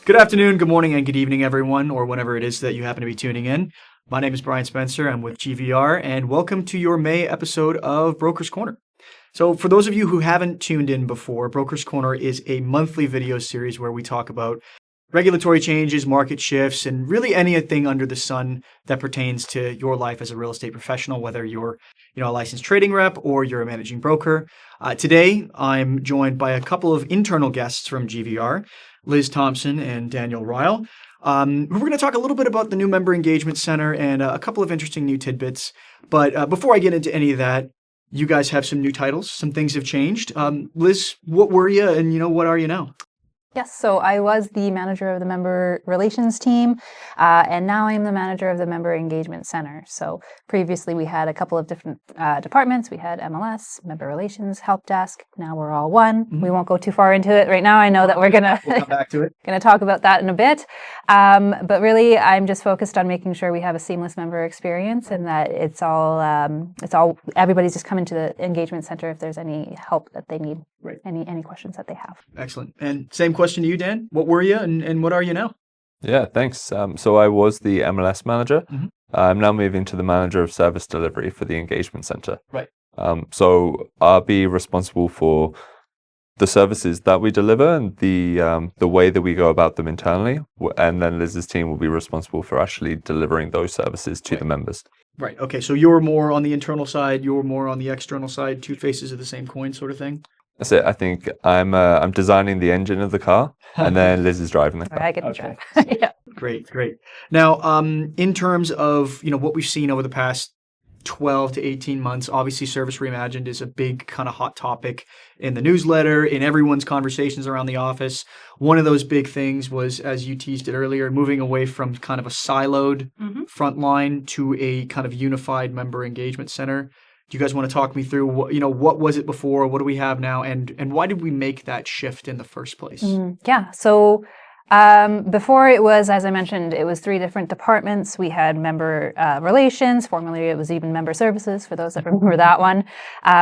Good afternoon, good morning, and good evening, everyone, or whenever it is that you happen to be tuning in. My name is Brian Spencer. I'm with GVR, and welcome to your May episode of Broker's Corner. So for those of you who haven't tuned in before, Broker's Corner is a monthly video series where we talk about regulatory changes, market shifts, and really anything under the sun that pertains to your life as a real estate professional, whether you're a licensed trading rep or you're a managing broker. Today, I'm joined by a couple of internal guests from GVR, Liz Thompson and Daniel Ryle. We're going to talk a little bit about the new Member Engagement Center and a couple of interesting new tidbits. But before I get into any of that, you guys have some new titles. Some things have changed. Liz, what were you and what are you now? Yes, so I was the manager of the member relations team, and now I'm the manager of the Member Engagement Center. So previously we had a couple of different departments. We had MLS, Member Relations, Help Desk. Now we're all one. Mm-hmm. We won't go too far into it right now. I know that we'll come back to it. Gonna talk about that in a bit. But really, I'm just focused on making sure we have a seamless member experience and that it's all everybody's just coming to the engagement center if there's any help that they need. Right. Any questions that they have. Excellent. And same question to you, Dan. What were you and what are you now? Yeah, thanks. So I was the MLS manager. Mm-hmm. I'm now moving to the manager of service delivery for the engagement center. Right. So I'll be responsible for the services that we deliver and the way that we go about them internally. And then Liz's team will be responsible for actually delivering those services to the members. Right. Okay. So you're more on the internal side. You're more on the external side. Two faces of the same coin sort of thing. That's it. I think I'm designing the engine of the car, and then Liz is driving the car. I get to drive. Yeah. Great. Now, in terms of what we've seen over the past 12 to 18 months, obviously Service Reimagined is a big kind of hot topic in the newsletter, in everyone's conversations around the office. One of those big things was, as you teased it earlier, moving away from kind of a siloed front line to a kind of unified member engagement center. Do you guys want to talk me through what was it before, what do we have now, and why did we make that shift in the first place? Yeah. So before it was, as I mentioned, it was 3 different departments. We had member relations. Formerly, it was even member services, for those that remember that one.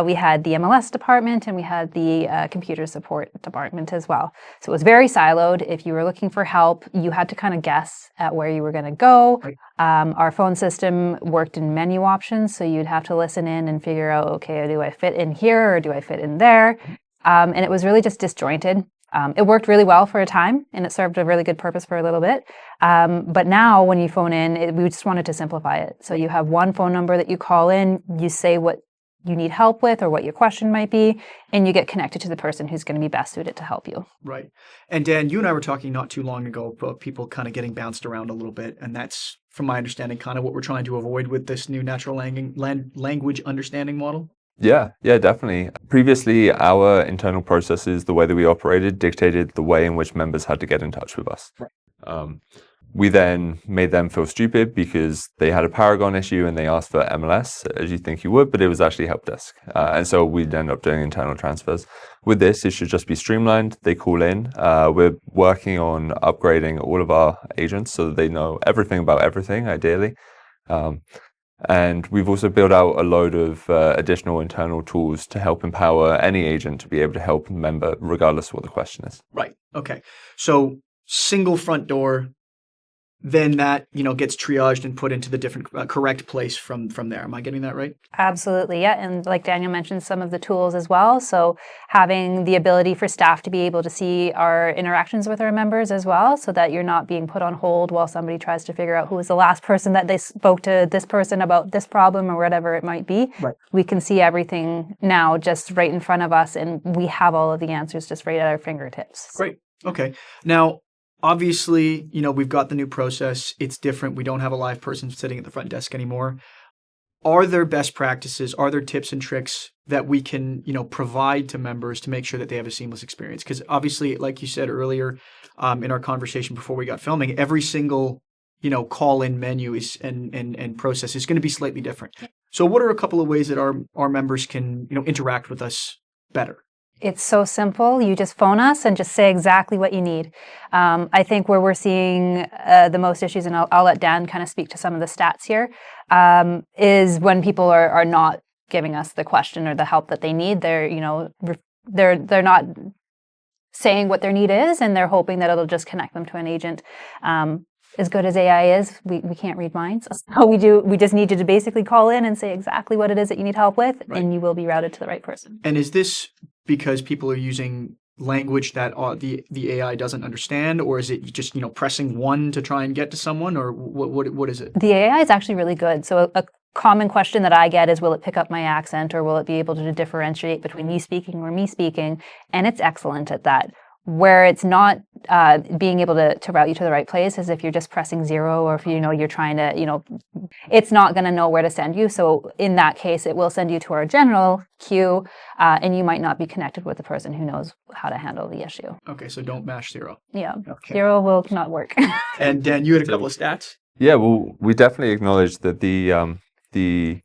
We had the MLS department, and we had the computer support department as well. So it was very siloed. If you were looking for help, you had to kind of guess at where you were going to go. Right. Our phone system worked in menu options, so you'd have to listen in and figure out, okay, do I fit in here or do I fit in there? And it was really just disjointed. It worked really well for a time, and it served a really good purpose for a little bit. But now when you phone in, we just wanted to simplify it. So you have one phone number that you call in, you say what you need help with or what your question might be, and you get connected to the person who's going to be best suited to help you. Right. And Dan, you and I were talking not too long ago about people kind of getting bounced around a little bit, and that's, from my understanding, kind of what we're trying to avoid with this new natural language understanding model. Yeah, definitely. Previously, our internal processes, the way that we operated, dictated the way in which members had to get in touch with us. Right. We then made them feel stupid because they had a Paragon issue and they asked for MLS, as you think you would, but it was actually Help Desk. And so we'd end up doing internal transfers. With this, it should just be streamlined. They call in. We're working on upgrading all of our agents so that they know everything about everything, ideally. And we've also built out a load of additional internal tools to help empower any agent to be able to help a member regardless of what the question is. Right. Okay. So single front door, then that gets triaged and put into the different correct place from there. Am I getting that right? Absolutely, yeah. And like Daniel mentioned, some of the tools as well. So having the ability for staff to be able to see our interactions with our members as well, so that you're not being put on hold while somebody tries to figure out who was the last person that they spoke to this person about this problem or whatever it might be. Right. We can see everything now just right in front of us, and we have all of the answers just right at our fingertips. Great. Okay. Now, obviously, we've got the new process. It's different. We don't have a live person sitting at the front desk anymore. Are there best practices? Are there tips and tricks that we can, provide to members to make sure that they have a seamless experience? Because obviously, like you said earlier in our conversation before we got filming, every single, call-in menu is and process is going to be slightly different. So what are a couple of ways that our members can, interact with us better? It's so simple. You just phone us and just say exactly what you need. I think where we're seeing the most issues, and I'll let Dan kind of speak to some of the stats here, is when people are not giving us the question or the help that they need. They're not saying what their need is, and they're hoping that it'll just connect them to an agent. As good as AI is, we can't read minds. So we just need you to basically call in and say exactly what it is that you need help with, and you will be routed to the right person. And is this because people are using language that the AI doesn't understand, or is it just pressing one to try and get to someone, or what is it? The AI is actually really good. So a common question that I get is, will it pick up my accent, or will it be able to differentiate between you speaking or me speaking? And it's excellent at that. Where it's not being able to route you to the right place is if you're just pressing 0, or if you're trying to, it's not going to know where to send you. So in that case, it will send you to our general queue, and you might not be connected with the person who knows how to handle the issue. Okay, so don't mash 0. Yeah, okay. 0 will not work. And Dan, you had a couple of stats? Yeah, well, we definitely acknowledge that the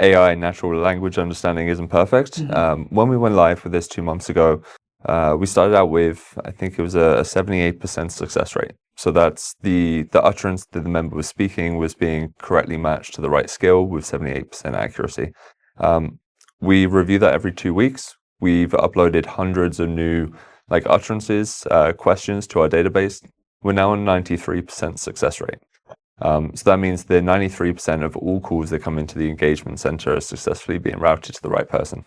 AI natural language understanding isn't perfect. Mm-hmm. When we went live with this 2 months ago, we started out with, I think it was a 78% success rate. So that's the utterance that the member was speaking was being correctly matched to the right skill with 78% accuracy. We review that every 2 weeks. We've uploaded hundreds of new utterances, questions to our database. We're now on 93% success rate. So that means that 93% of all calls that come into the engagement center are successfully being routed to the right person.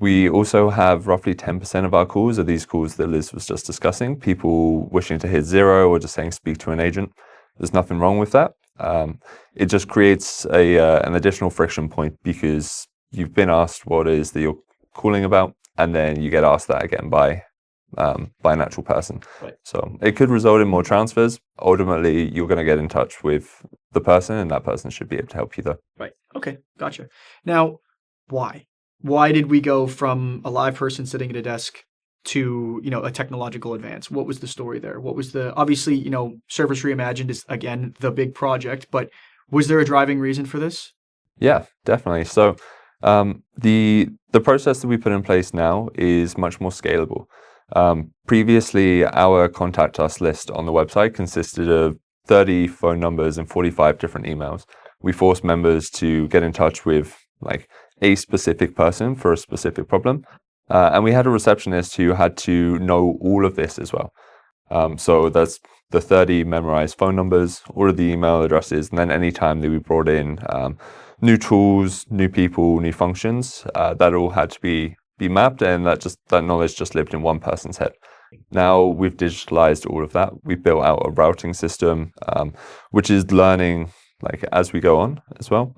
We also have roughly 10% of our calls are these calls that Liz was just discussing, people wishing to hit 0 or just saying speak to an agent. There's nothing wrong with that. It just creates an additional friction point because you've been asked what it is that you're calling about, and then you get asked that again by an actual person. Right. So it could result in more transfers. Ultimately, you're going to get in touch with the person, and that person should be able to help you though. Right. Okay. Gotcha. Now, why? Why did we go from a live person sitting at a desk to, a technological advance? What was the story there? What was obviously, Service Reimagined is, again, the big project, but was there a driving reason for this? Yeah, definitely. So the process that we put in place now is much more scalable. Previously, our contact us list on the website consisted of 30 phone numbers and 45 different emails. We forced members to get in touch with a specific person for a specific problem. And we had a receptionist who had to know all of this as well. So that's the 30 memorized phone numbers, all of the email addresses, and then any time that we brought in new tools, new people, new functions, that all had to be mapped, and that knowledge just lived in one person's head. Now we've digitalized all of that. We've built out a routing system, which is learning as we go on as well.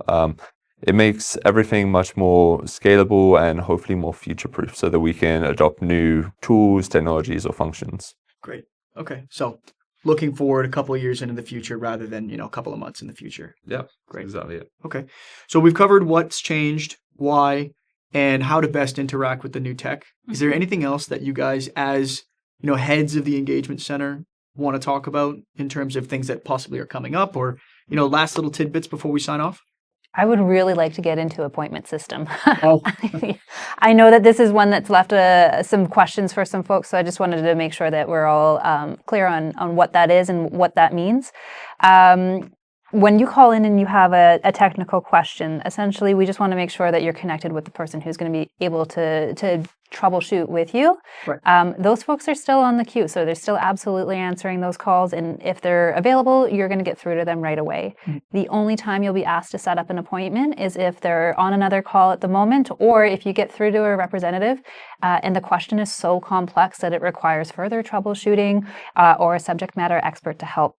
It makes everything much more scalable and hopefully more future-proof so that we can adopt new tools, technologies, or functions. Great. Okay. So looking forward a couple of years into the future rather than, a couple of months in the future. Yeah, great. Exactly it. Okay. So we've covered what's changed, why, and how to best interact with the new tech. Is there anything else that you guys as, heads of the engagement center want to talk about in terms of things that possibly are coming up, or, last little tidbits before we sign off? I would really like to get into appointment system. Oh. I know that this is one that's left some questions for some folks, so I just wanted to make sure that we're all clear on what that is and what that means. When you call in and you have a technical question, essentially we just want to make sure that you're connected with the person who's going to be able to troubleshoot with you. Right. Those folks are still on the queue, so they're still absolutely answering those calls, and if they're available, you're going to get through to them right away. Mm-hmm. The only time you'll be asked to set up an appointment is if they're on another call at the moment, or if you get through to a representative and the question is so complex that it requires further troubleshooting or a subject matter expert to help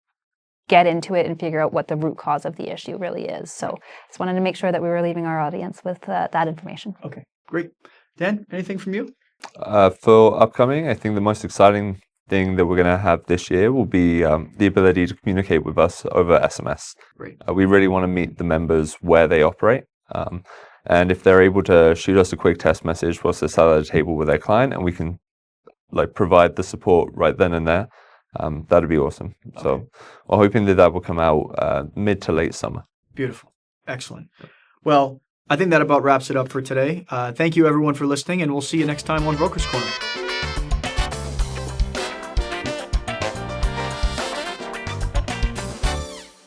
get into it and figure out what the root cause of the issue really is. So just wanted to make sure that we were leaving our audience with that information. Okay, great. Dan, anything from you? For upcoming, I think the most exciting thing that we're going to have this year will be the ability to communicate with us over SMS. Great. We really want to meet the members where they operate. And if they're able to shoot us a quick text message whilst they're sat at a table with their client, and we can provide the support right then and there, that'd be awesome. Okay. So we're hoping that will come out mid to late summer. Beautiful. Excellent. Well, I think that about wraps it up for today. Thank you, everyone, for listening, and we'll see you next time on Broker's Corner.